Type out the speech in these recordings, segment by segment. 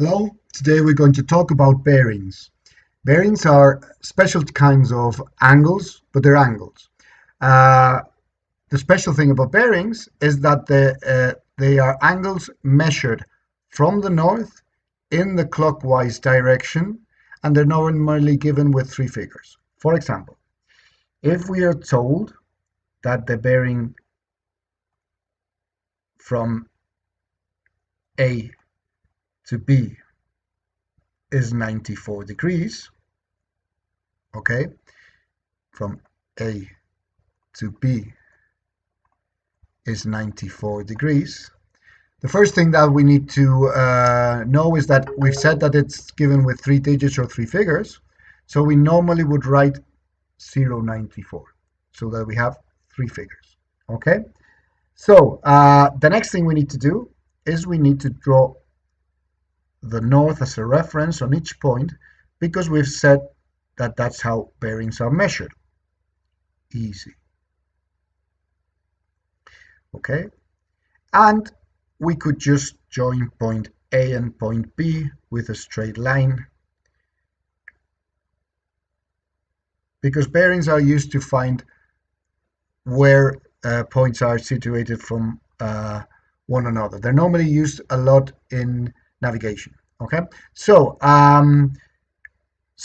Hello, today we're going to talk about bearings. Bearings are special kinds of angles, but they're angles. Uh, the special thing about bearings is that they are angles measured from the north in the clockwise direction, and they're normally given with three figures. For example, if we are told that the bearing from A to B is 94 degrees, okay, from A to B is 94 degrees. The first thing that we need to know is that we've said that it's given with three digits or three figures. So we normally would write 0.94 so that we have three figures. Okay. So the next thing we need to do is we need to draw the north as a reference on each point because we've said that that's how bearings are measured. Easy. Okay. And we could just join point A and point B with a straight line because bearings are used to find where points are situated from one another. They're normally used a lot in navigation. Okay, so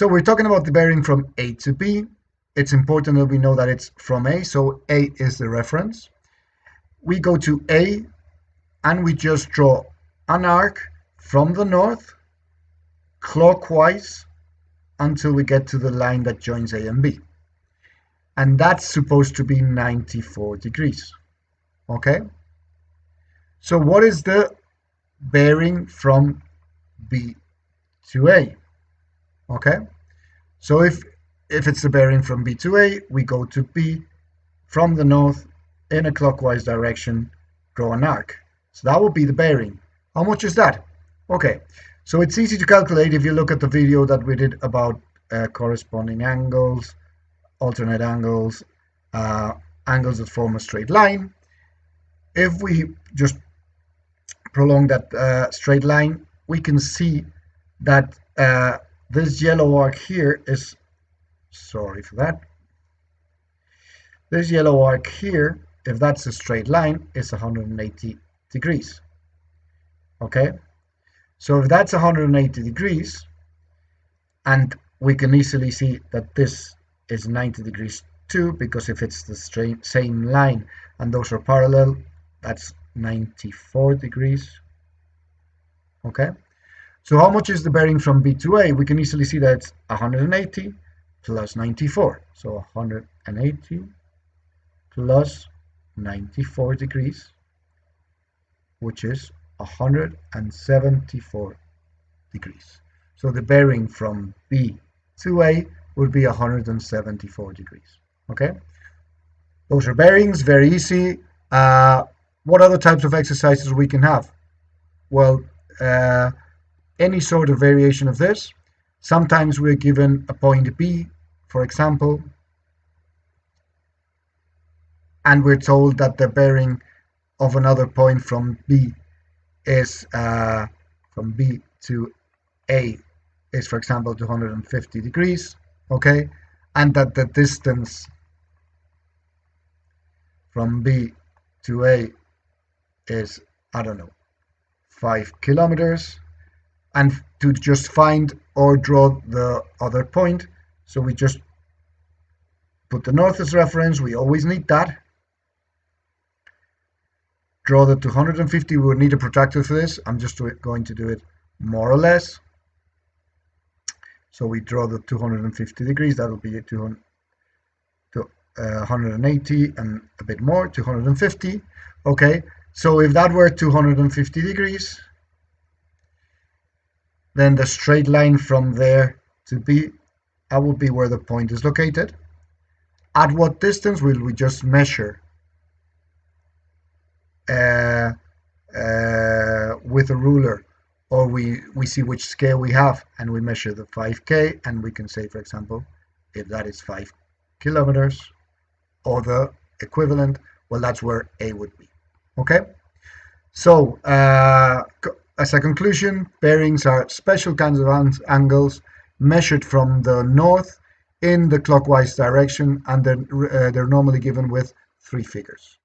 we're talking about the bearing from A to B. It's important that we know that it's from A, so A is the reference. We go to A and we just draw an arc from the north clockwise until we get to the line that joins A and B. And that's supposed to be 94 degrees. Okay? So what is the bearing from B to A? Okay? So if it's the bearing from B to A, we go to B from the north in a clockwise direction, draw an arc. So that would be the bearing. How much is that? Okay, so it's easy to calculate if you look at the video that we did about corresponding angles, alternate angles, angles that form a straight line. If we just prolong that straight line, we can see that this yellow arc here is, sorry for that, this yellow arc here, if that's a straight line, is 180 degrees. Okay, so if that's 180 degrees, and we can easily see that this is 90 degrees too, because if it's the same line and those are parallel, that's 94 degrees. Okay, so how much is the bearing from B to A? We can easily see that it's 180 plus 94, so 180 plus 94 degrees, which is 174 degrees. So the bearing from B to A would be 174 degrees. Okay, those are bearings, very easy. What other types of exercises we can have? Well, any sort of variation of this. Sometimes we're given a point B, for example, and we're told that the bearing of another point from B is from B to A is, for example, 250 degrees, okay, and that the distance from B to A is, I don't know, 5 kilometers, and to just find or draw the other point, so we just put the north as reference, we always need that. Draw the 250, we would need a protractor for this. I'm just going to do it more or less. So we draw the 250 degrees, that'll be 180 and a bit more, 250. Okay, so if that were 250 degrees, then the straight line from there to B, that will be where the point is located. At what distance will we just measure with a ruler, or we see which scale we have and we measure the 5K, and we can say, for example, if that is 5 kilometers or the equivalent, well, that's where A would be. Okay, so as a conclusion, bearings are special kinds of angles measured from the north in the clockwise direction, and they're normally given with three figures.